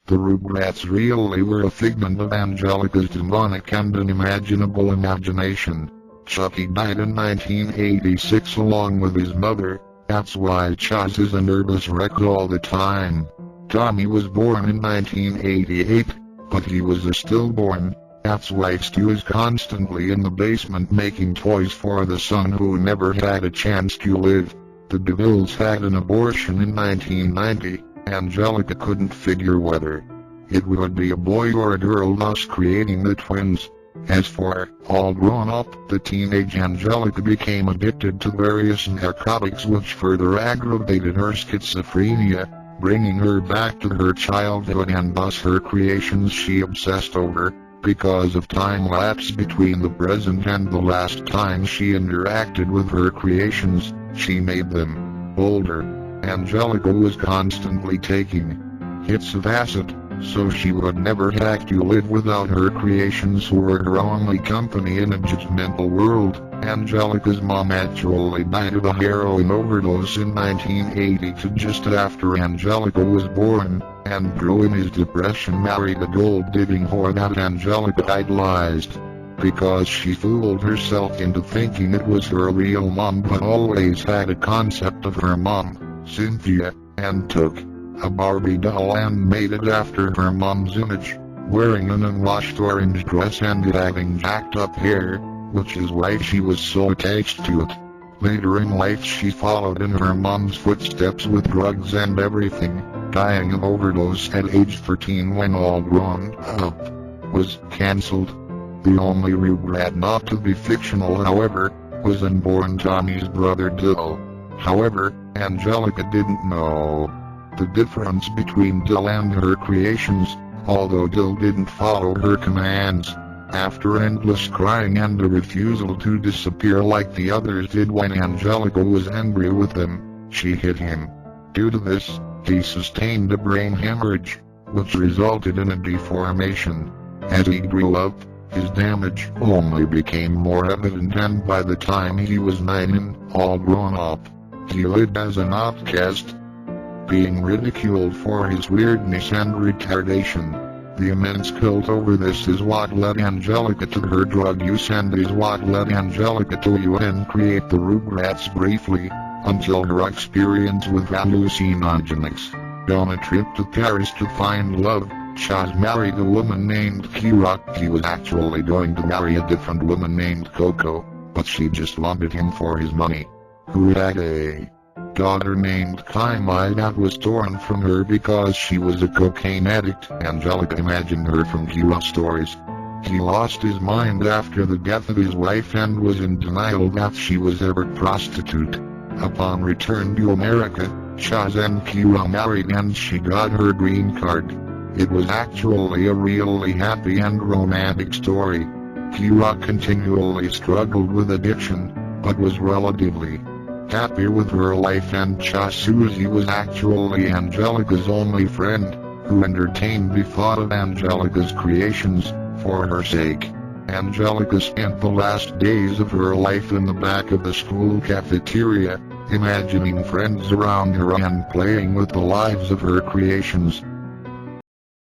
The Rugrats really were a figment of Angelica's demonic and unimaginable imagination. Chucky died in 1986 along with his mother. That's why Chaz is a nervous wreck all the time. Tommy was born in 1988, but he was a stillborn. That's why Stu is constantly in the basement making toys for the son who never had a chance to live. The DeVilles had an abortion in 1990. Angelica couldn't figure whether it would be a boy or a girl, thus creating the twins. As for all grown up, the teenage Angelica became addicted to various narcotics which further aggravated her schizophrenia, bringing her back to her childhood and thus her creations she obsessed over. Because of time lapse between the present and the last time she interacted with her creations, she made them older. Angelica was constantly taking hits of acid, so she would never have to live without her creations who were her only company in a judgmental world. Angelica's mom actually died of a heroin overdose in 1982 just after Angelica was born, and Drew in his depression married a gold-digging whore that Angelica idolized. Because she fooled herself into thinking it was her real mom but always had a concept of her mom, Cynthia, and took a Barbie doll and made it after her mom's image, wearing an unwashed orange dress and having jacked up hair, which is why she was so attached to it. Later in life she followed in her mom's footsteps with drugs and everything, dying of overdose at age 13 when All Grown Up was cancelled. The only Rugrat not to be fictional, however, was unborn Tommy's brother Dill. However, Angelica didn't know the difference between Dill and her creations, although Dill didn't follow her commands. After endless crying and a refusal to disappear like the others did when Angelica was angry with them, she hit him. Due to this, he sustained a brain hemorrhage, which resulted in a deformation. As he grew up, his damage only became more evident, and by the time he was 9 and all grown up, he lived as an outcast, being ridiculed for his weirdness and retardation. The immense guilt over this is what led Angelica to her drug use and is what led Angelica to even create the Rugrats briefly, until her experience with hallucinogenics. On a trip to Paris to find love, Chaz married a woman named Kira. He was actually going to marry a different woman named Coco, but she just wanted him for his money. Who had a daughter named Kaimai that was torn from her because she was a cocaine addict. Angelica imagined her from Kira's stories. He lost his mind after the death of his wife and was in denial that she was ever a prostitute. Upon return to America, Chaz and Kira married and she got her green card. It was actually a really happy and romantic story. Kira continually struggled with addiction, but was relatively happy with her life, and Susie was actually Angelica's only friend, who entertained the thought of Angelica's creations, for her sake. Angelica spent the last days of her life in the back of the school cafeteria, imagining friends around her and playing with the lives of her creations.